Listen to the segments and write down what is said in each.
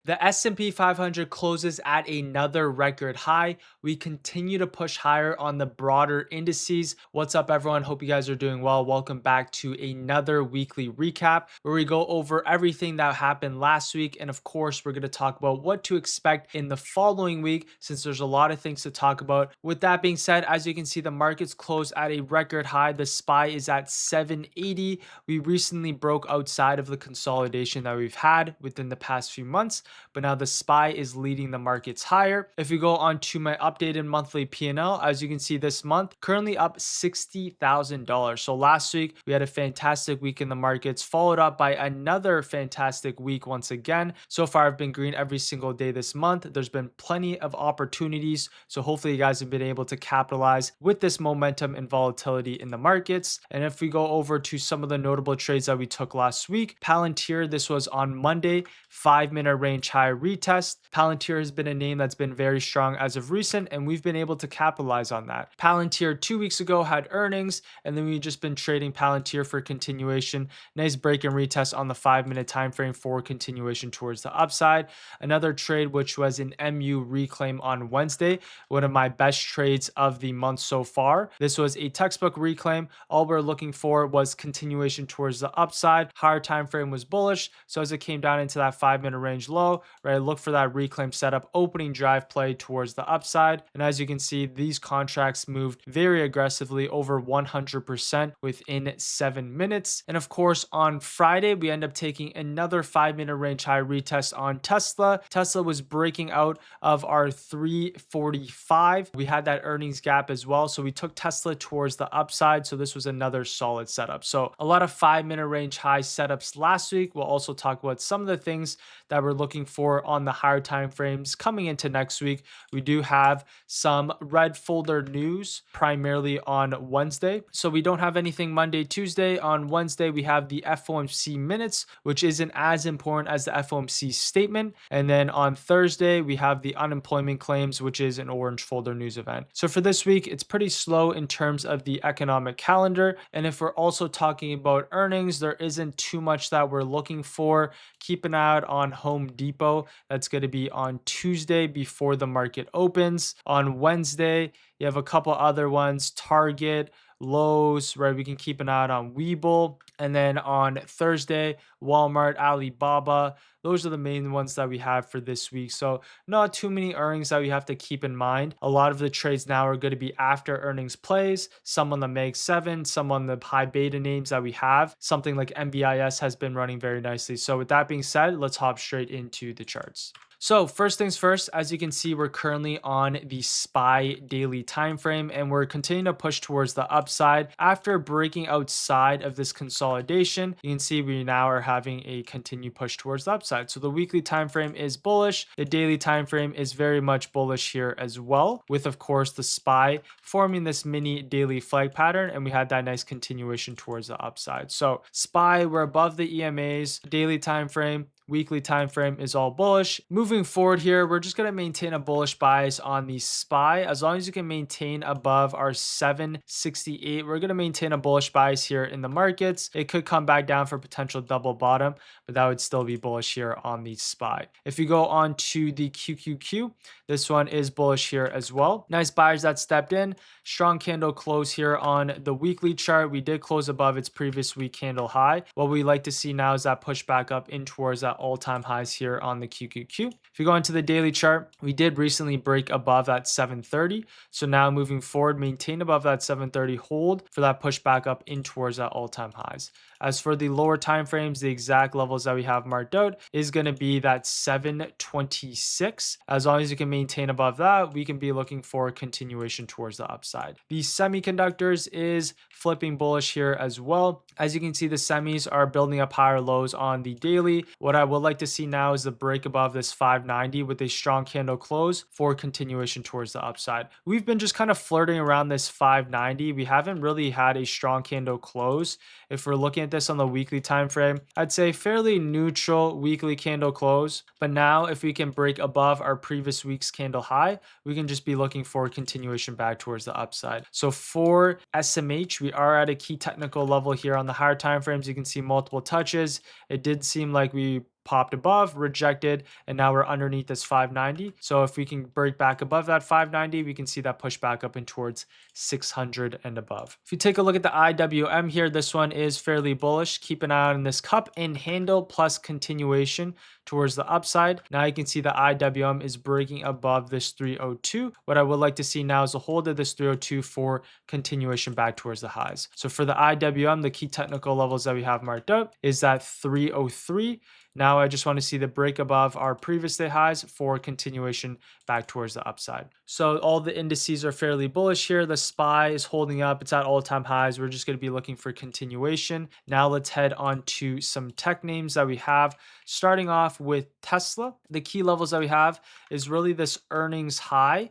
The S&P 500 closes at another record high. We continue to push higher on the broader indices. What's up, everyone? Hope you guys are doing well. Welcome back to another weekly recap where we go over everything that happened last week. And of course, we're going to talk about what to expect in the following week since there's a lot of things to talk about. With that being said, as you can see, the markets closed at a record high. The SPY is at 780. We recently broke outside of the consolidation that we've had within the past few months, but now the SPY is leading the markets higher. If we go on to my updated monthly P&L, as you can see this month, currently up $60,000. So last week we had a fantastic week in the markets, followed up by another fantastic week once again. So far I've been green every single day this month. There's been plenty of opportunities. So hopefully you guys have been able to capitalize with this momentum and volatility in the markets. And if we go over to some of the notable trades that we took last week, Palantir, this was on Monday, 5-minute range high retest. Palantir has been a name that's been very strong as of recent, and we've been able to capitalize on that. Palantir 2 weeks ago had earnings, and then we've just been trading Palantir for continuation. Nice break and retest on the 5-minute time frame for continuation towards the upside. Another trade, which was an MU reclaim on Wednesday, one of my best trades of the month so far. This was a textbook reclaim. All we're looking for was continuation towards the upside. Higher time frame was bullish, so as it came down into that 5-minute range low, right, look for that reclaim setup, opening drive play towards the upside. And as you can see, these contracts moved very aggressively, over 100% within 7 minutes. And of course, on Friday, we end up taking another 5-minute range high retest on Tesla. Tesla was breaking out of our 345. We had that earnings gap as well, so we took Tesla towards the upside. So this was another solid setup. So a lot of 5-minute range high setups last week. We'll also talk about some of the things that we're looking for on the higher time frames coming into next week. We do have some red folder news primarily on Wednesday. So we don't have anything Monday, Tuesday. On Wednesday, we have the FOMC minutes, which isn't as important as the FOMC statement. And then on Thursday, we have the unemployment claims, which is an orange folder news event. So for this week, it's pretty slow in terms of the economic calendar. And if we're also talking about earnings, there isn't too much that we're looking for. Keep an eye out on Home Depot. That's going to be on Tuesday before the market opens. On Wednesday, you have a couple other ones, Target, Lowe's, right? We can keep an eye out on Webull. And then on Thursday, Walmart, Alibaba. Those are the main ones that we have for this week. So not too many earnings that we have to keep in mind. A lot of the trades now are going to be after earnings plays, some on the Mag 7, some on the high beta names that we have. Something like MBIS has been running very nicely. So with that being said, let's hop straight into the charts. So first things first, as you can see, we're currently on the SPY daily time frame, and we're continuing to push towards the upside. After breaking outside of this consolidation, you can see we now are having a continued push towards the upside. So the weekly time frame is bullish. The daily time frame is very much bullish here as well, with of course the SPY forming this mini daily flag pattern, and we had that nice continuation towards the upside. So SPY, we're above the EMAs, daily time frame, weekly time frame is all bullish. Moving forward here, we're just going to maintain a bullish bias on the SPY. As long as you can maintain above our 768, we're going to maintain a bullish bias here in the markets. It could come back down for potential double bottom, but that would still be bullish here on the SPY. If you go on to the QQQ, this one is bullish here as well. Nice buyers that stepped in. Strong candle close here on the weekly chart. We did close above its previous week candle high. What we like to see now is that push back up in towards that all-time highs here on the QQQ. If you go into the daily chart, we did recently break above that 730. So now moving forward, maintain above that 730, hold for that push back up in towards that all-time highs. As for the lower time frames, the exact levels that we have marked out is going to be that 726. As long as you can maintain above that, we can be looking for a continuation towards the upside. The semiconductors is flipping bullish here as well. As you can see, the semis are building up higher lows on the daily. What I would like to see now is the break above this 590 with a strong candle close for continuation towards the upside. We've been just kind of flirting around this 590. We haven't really had a strong candle close. If we're looking at this on the weekly time frame, I'd say fairly neutral weekly candle close. But now if we can break above our previous week's candle high, we can just be looking for continuation back towards the upside. So for SMH, we are at a key technical level here on the higher time frames. You can see multiple touches. It did seem like we popped above, rejected, and now we're underneath this 590. So if we can break back above that 590, we can see that push back up in towards 600 and above. If you take a look at the IWM here, this one is fairly bullish. Keep an eye on this cup and handle plus continuation towards the upside. Now you can see the IWM is breaking above this 302. What I would like to see now is a hold of this 302 for continuation back towards the highs. So for the IWM, the key technical levels that we have marked out is that 303. Now I just want to see the break above our previous day highs for continuation back towards the upside. So all the indices are fairly bullish here. The SPY is holding up. It's at all-time highs. We're just going to be looking for continuation. Now let's head on to some tech names that we have. Starting off with Tesla, the key levels that we have is really this earnings high.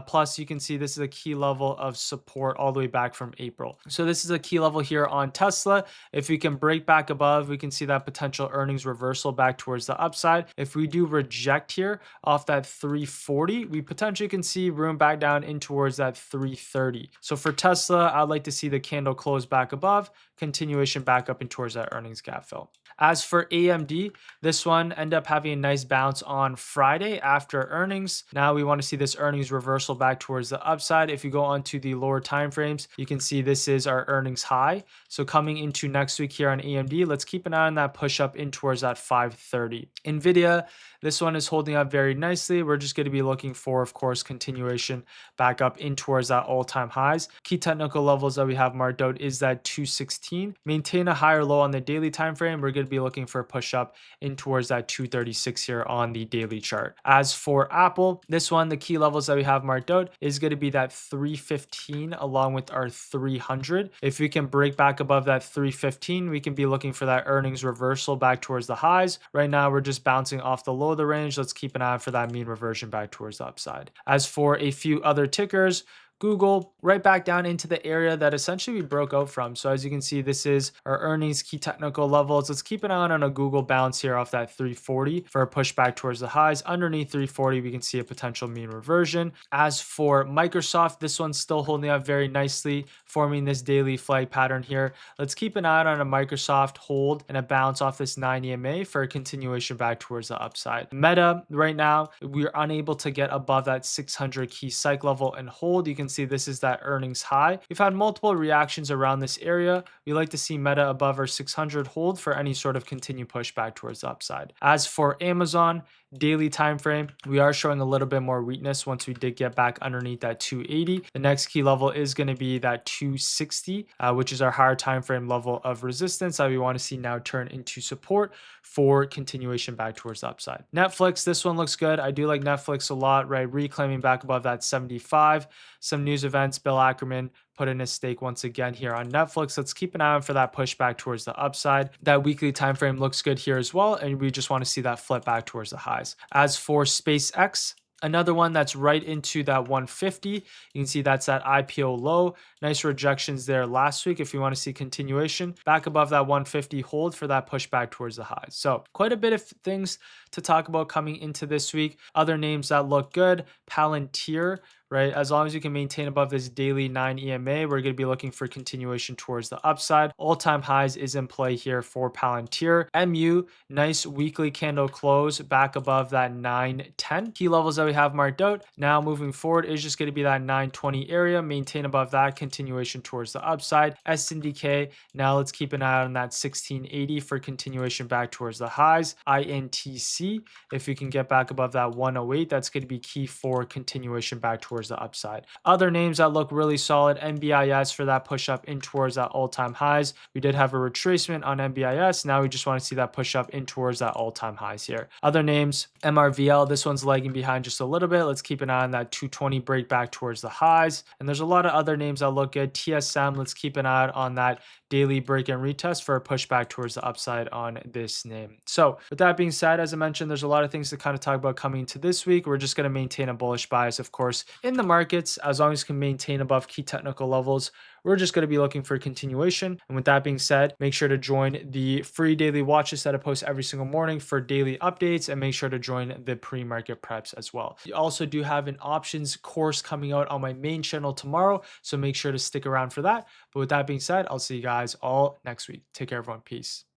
Plus, you can see this is a key level of support all the way back from April. So this is a key level here on Tesla. If we can break back above, we can see that potential earnings reversal back towards the upside. If we do reject here off that 340, we potentially can see room back down in towards that 330. So for Tesla, I'd like to see the candle close back above, continuation back up in towards that earnings gap fill. As for AMD, this one ended up having a nice bounce on Friday after earnings. Now we want to see this earnings reversal back towards the upside. If you go onto the lower time frames, you can see this is our earnings high. So coming into next week here on AMD, let's keep an eye on that push up in towards that 530. Nvidia, this one is holding up very nicely. We're just going to be looking for, of course, continuation back up in towards that all-time highs. Key technical levels that we have marked out is that 216. Maintain a higher low on the daily time frame. We're going to be looking for a push up in towards that 236 here on the daily chart. As for Apple, this one, the key levels that we have marked out is going to be that 315 along with our 300. If we can break back above that 315, we can be looking for that earnings reversal back towards the highs. Right now, we're just bouncing off the low of the range. Let's keep an eye out for that mean reversion back towards the upside. As for a few other tickers, Google right back down into the area that essentially we broke out from. So as you can see, this is our earnings key technical levels. Let's keep an eye on a Google bounce here off that 340 for a push back towards the highs. Underneath 340, we can see a potential mean reversion. As for Microsoft, this one's still holding up very nicely, forming this daily flag pattern here. Let's keep an eye on a Microsoft hold and a bounce off this 9 EMA for a continuation back towards the upside. Meta, right now, we're unable to get above that 600 key psych level and hold. You can see this is that earnings high. We've had multiple reactions around this area. We like to see Meta above our 600 hold for any sort of continued push back towards the upside. As for Amazon, daily time frame, we are showing a little bit more weakness once we did get back underneath that 280. The next key level is going to be that 260, which is our higher time frame level of resistance that we want to see now turn into support for continuation back towards the upside. Netflix, this one looks good. I do like Netflix a lot, right? Reclaiming back above that 75. Some news events, Bill Ackerman put in a stake once again here on Netflix. Let's keep an eye out for that pushback towards the upside. That weekly time frame looks good here as well, and we just want to see that flip back towards the highs. As for SpaceX, another one that's right into that 150. You can see that's that IPO low. Nice rejections there last week. If you want to see continuation, back above that 150 hold for that pushback towards the highs. So quite a bit of things to talk about coming into this week. Other names that look good, Palantir, right? As long as you can maintain above this daily 9 EMA, we're going to be looking for continuation towards the upside. All-time highs is in play here for Palantir. MU, nice weekly candle close back above that 910. Key levels that we have marked out. Now moving forward is just going to be that 920 area. Maintain above that, continuation towards the upside. SNDK, now let's keep an eye on that 1680 for continuation back towards the highs. INTC, if we can get back above that 108, that's going to be key for continuation back towards the upside. Other names that look really solid, NBIS for that push up in towards that all-time highs. We did have a retracement on NBIS. Now we just want to see that push up in towards that all-time highs here. Other names, MRVL, this one's lagging behind just a little bit. Let's keep an eye on that 220 break back towards the highs. And there's a lot of other names that look good. TSM, let's keep an eye on that daily break and retest for a pushback towards the upside on this name. So with that being said, as I mentioned, there's a lot of things to kind of talk about coming into this week. We're just going to maintain a bullish bias, of course, in the markets. As long as you can maintain above key technical levels, we're just going to be looking for continuation. And with that being said, make sure to join the free daily watch list that I post every single morning for daily updates, and make sure to join the pre-market preps as well. You also do have an options course coming out on my main channel tomorrow, so make sure to stick around for that. But with that being said, I'll see you guys all next week. Take care, everyone. Peace.